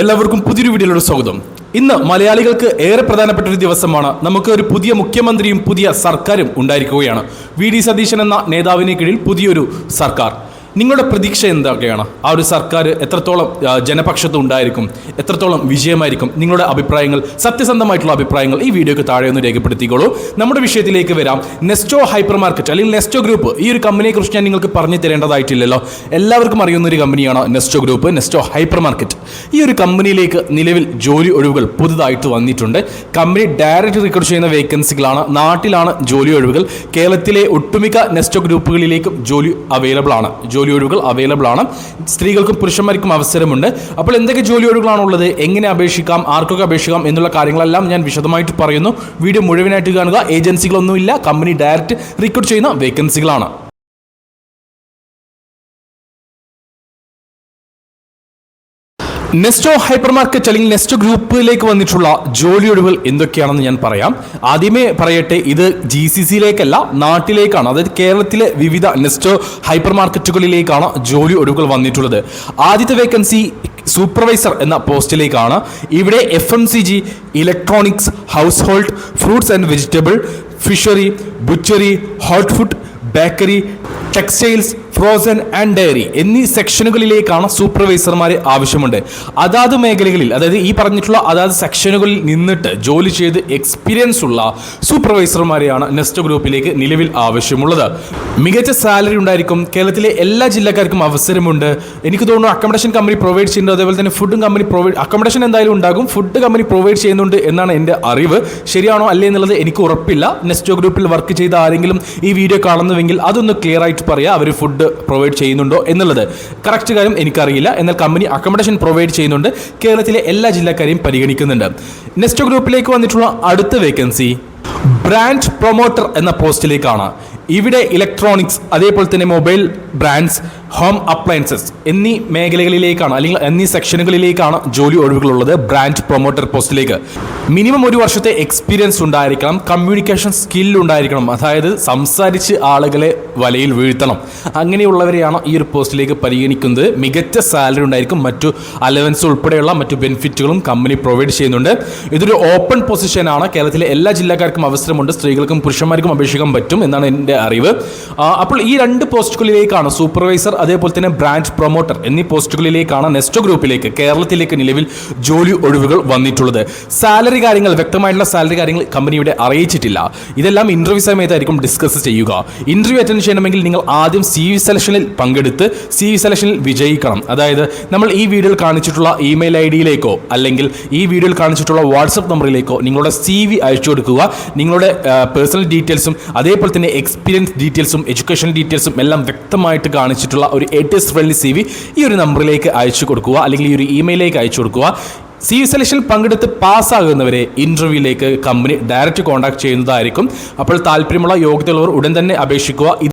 എല്ലാവർക്കും പുതിയൊരു വീഡിയോയിലൂടെ സ്വാഗതം. ഇന്ന് മലയാളികൾക്ക് ഏറെ പ്രധാനപ്പെട്ട ഒരു ദിവസമാണ്. നമുക്ക് ഒരു പുതിയ മുഖ്യമന്ത്രിയും പുതിയ സർക്കാരും ഉണ്ടായിരിക്കുകയാണ്. വി.ഡി. സതീശൻ എന്ന നേതാവിന് കീഴിൽ പുതിയൊരു സർക്കാർ. നിങ്ങളുടെ പ്രതീക്ഷ എന്തൊക്കെയാണ്? ആ ഒരു സർക്കാർ എത്രത്തോളം ജനപക്ഷത്ത് ഉണ്ടായിരിക്കും, എത്രത്തോളം വിജയമായിരിക്കും? നിങ്ങളുടെ അഭിപ്രായങ്ങൾ, സത്യസന്ധമായിട്ടുള്ള അഭിപ്രായങ്ങൾ ഈ വീഡിയോയ്ക്ക് താഴെ ഒന്ന് രേഖപ്പെടുത്തിക്കോളൂ. നമ്മുടെ വിഷയത്തിലേക്ക് വരാം. നെസ്റ്റോ ഹൈപ്പർ മാർക്കറ്റ് അല്ലെങ്കിൽ നെസ്റ്റോ ഗ്രൂപ്പ്, ഈ ഒരു കമ്പനിയെക്കുറിച്ച് ഞാൻ നിങ്ങൾക്ക് പറഞ്ഞു തരേണ്ടതായിട്ടില്ലല്ലോ. എല്ലാവർക്കും അറിയുന്ന ഒരു കമ്പനിയാണ് Nesto group, Nesto hyper market. ഈ ഒരു കമ്പനിയിലേക്ക് നിലവിൽ ജോലി ഒഴിവുകൾ പുതുതായിട്ട് വന്നിട്ടുണ്ട്. കമ്പനി ഡയറക്റ്റ് റിക്രൂട്ട് ചെയ്യുന്ന വേക്കൻസികളാണ്. നാട്ടിലാണ് ജോലി ഒഴിവുകൾ. കേരളത്തിലെ ഒട്ടുമിക്ക നെസ്റ്റോ ഗ്രൂപ്പുകളിലേക്കും ജോലി ഒഴിവുകൾ അവൈലബിൾ ആണ്. സ്ത്രീകൾക്കും പുരുഷന്മാർക്കും അവസരമുണ്ട്. അപ്പോൾ എന്തൊക്കെ ജോലി ഒഴിവുകളാണുള്ളത്, എങ്ങനെ അപേക്ഷിക്കാം, ആർക്കൊക്കെ അപേക്ഷിക്കാം എന്നുള്ള കാര്യങ്ങളെല്ലാം ഞാൻ വിശദമായിട്ട് പറയുന്നു. വീഡിയോ മുഴുവനായിട്ട് കാണുക. ഏജൻസികളൊന്നുമില്ല, കമ്പനി ഡയറക്റ്റ് റിക്രൂട്ട് ചെയ്യുന്ന വേക്കൻസികളാണ്. നെസ്റ്റോ ഹൈപ്പർ മാർക്കറ്റ് അല്ലെങ്കിൽ നെസ്റ്റോ ഗ്രൂപ്പിലേക്ക് വന്നിട്ടുള്ള ജോലി ഒഴിവുകൾ എന്തൊക്കെയാണെന്ന് ഞാൻ പറയാം. ആദ്യമേ പറയട്ടെ, ഇത് GCCയിലേക്കല്ല, നാട്ടിലേക്കാണ്. അതായത് കേരളത്തിലെ വിവിധ നെസ്റ്റോ ഹൈപ്പർ മാർക്കറ്റുകളിലേക്കാണ് ജോലി ഒഴിവുകൾ വന്നിട്ടുള്ളത്. ആദ്യത്തെ വേക്കൻസി സൂപ്പർവൈസർ എന്ന പോസ്റ്റിലേക്കാണ്. ഇവിടെ FMCG, electronics, house hold, fruits and vegetable, fishery, butchery, hot food, bakery, textiles, frozen and dairy എന്നീ സെക്ഷനുകളിലേക്കാണ് സൂപ്പർവൈസർമാരെ ആവശ്യമുണ്ട്. അതാത് മേഖലകളിൽ, അതായത് ഈ പറഞ്ഞിട്ടുള്ള അതാത് സെക്ഷനുകളിൽ നിന്നിട്ട് ജോലി ചെയ്ത് എക്സ്പീരിയൻസ് ഉള്ള സൂപ്പർവൈസർമാരെയാണ് നെസ്റ്റോ ഗ്രൂപ്പിലേക്ക് നിലവിൽ ആവശ്യമുള്ളത്. മികച്ച സാലറി ഉണ്ടായിരിക്കും. കേരളത്തിലെ എല്ലാ ജില്ലക്കാർക്കും അവസരമുണ്ട്. എനിക്ക് തോന്നുന്നു അക്കോമഡേഷൻ കമ്പനി പ്രൊവൈഡ് ചെയ്യുന്നുണ്ട്. അതേപോലെ തന്നെ ഫുഡും കമ്പനി അക്കോമഡേഷൻ എന്തായാലും ഉണ്ടാകും, ഫുഡ് കമ്പനി പ്രൊവൈഡ് ചെയ്യുന്നുണ്ട് എന്നാണ് എൻ്റെ അറിവ്. ശരിയാണോ അല്ലേ എന്നുള്ളത് എനിക്ക് ഉറപ്പില്ല. നെസ്റ്റോ ഗ്രൂപ്പിൽ വർക്ക് ചെയ്ത ആരെങ്കിലും ഈ വീഡിയോ കാണുന്നുവെങ്കിൽ അതൊന്ന് ക്ലിയർ ആയിട്ട് പറയാം. അവർ ഫുഡ് പ്രൊവൈഡ് ചെയ്യുന്നുണ്ടോ എന്നുള്ളത് കറക്റ്റ് കാര്യം എനിക്കറിയില്ല. എന്നാൽ കമ്പനി അക്കോമഡേഷൻ പ്രൊവൈഡ് ചെയ്യുന്നുണ്ട്. കേരളത്തിലെ എല്ലാ ജില്ലക്കാരെയും പരിഗണിക്കുന്നുണ്ട്. നെസ്റ്റോ ഗ്രൂപ്പിലേക്ക് വന്നിട്ടുള്ള അടുത്ത വേക്കൻസി ബ്രാൻഡ് പ്രൊമോട്ടർ എന്ന പോസ്റ്റിലേക്കാണ്. ഇവിടെ ഇലക്ട്രോണിക്സ്, അതേപോലെ തന്നെ മൊബൈൽ ബ്രാൻഡ്സ്, ഹോം അപ്ലയൻസസ് എന്നീ മേഖലകളിലേക്കാണ് അല്ലെങ്കിൽ എന്നീ സെക്ഷനുകളിലേക്കാണ് ജോലി ഒഴിവുകളുള്ളത്. ബ്രാൻഡ് പ്രൊമോട്ടർ പോസ്റ്റിലേക്ക് മിനിമം 1 വർഷത്തെ എക്സ്പീരിയൻസ് ഉണ്ടായിരിക്കണം. കമ്മ്യൂണിക്കേഷൻ സ്കിൽ ഉണ്ടായിരിക്കണം. അതായത് സംസാരിച്ച് ആളുകളെ വലയിൽ വീഴ്ത്തണം. അങ്ങനെയുള്ളവരെയാണ് ഈ ഒരു പോസ്റ്റിലേക്ക് പരിഗണിക്കുന്നത്. മികച്ച സാലറി ഉണ്ടായിരിക്കും. മറ്റു അലവൻസ് ഉൾപ്പെടെയുള്ള മറ്റു ബെനിഫിറ്റുകളും കമ്പനി പ്രൊവൈഡ് ചെയ്യുന്നുണ്ട്. ഇതൊരു ഓപ്പൺ പൊസിഷനാണ്. കേരളത്തിലെ എല്ലാ ജില്ലക്കാർക്കും അവസരമുണ്ട്. സ്ത്രീകൾക്കും പുരുഷന്മാർക്കും അപേക്ഷിക്കാൻ പറ്റും എന്നാണ് എൻ്റെ അറിവ്. അപ്പോൾ ഈ 2 പോസ്റ്റുകളിലേക്കാണ്, സൂപ്പർവൈസർ അതേപോലെ തന്നെ ബ്രാൻഡ് പ്രൊമോട്ടർ എന്നീ പോസ്റ്റുകളിലേക്കാണ് നെസ്റ്റോ ഗ്രൂപ്പിലേക്ക് കേരളത്തിലേക്ക് നിലവിൽ ജോലി ഒഴിവുകൾ വന്നിട്ടുള്ളത്. സാലറി കാര്യങ്ങൾ, വ്യക്തമായിട്ടുള്ള സാലറി കാര്യങ്ങൾ കമ്പനിയുടെ അറിയിച്ചിട്ടില്ല. ഇതെല്ലാം ഇന്റർവ്യൂ സമയത്തായിരിക്കും ഡിസ്കസ് ചെയ്യുക. ഇന്റർവ്യൂ അറ്റൻഡ് ചെയ്യണമെങ്കിൽ നിങ്ങൾ ആദ്യം CV സെലക്ഷനിൽ പങ്കെടുത്ത് CV സെലക്ഷനിൽ വിജയിക്കണം. അതായത് നമ്മൾ ഈ വീഡിയോയിൽ കാണിച്ചിട്ടുള്ള ഇമെയിൽ ID-യിലേക്കോ അല്ലെങ്കിൽ ഈ വീഡിയോയിൽ കാണിച്ചിട്ടുള്ള വാട്സപ്പ് നമ്പറിലേക്കോ നിങ്ങളുടെ CV അയച്ചു കൊടുക്കുക. നിങ്ങളുടെ പേഴ്സണൽ ഡീറ്റെയിൽസും അതേപോലെ തന്നെ എക്സ്പീരിയൻസ് ഡീറ്റെയിൽസും എഡ്യൂക്കേഷൻ ഡീറ്റെയിൽസും എല്ലാം വ്യക്തമായിട്ട് കാണിച്ചിട്ടുള്ള ഒരു ATS ഫ്രണ്ട്ലി CV ഈ ഒരു നമ്പറിലേക്ക് അയച്ചു കൊടുക്കുക, അല്ലെങ്കിൽ ഈ ഒരു ഇമെയിലേക്ക് അയച്ചു കൊടുക്കുക. CV സെലക്ഷനിൽ പങ്കെടുത്ത് പാസ്സാകുന്നവരെ ഇന്റർവ്യൂയിലേക്ക് കമ്പനി ഡയറക്റ്റ് കോൺടാക്ട് ചെയ്യുന്നതായിരിക്കും. അപ്പോൾ താല്പര്യമുള്ള യോഗ്യതയുള്ളവർ ഉടൻ തന്നെ അപേക്ഷിക്കുക.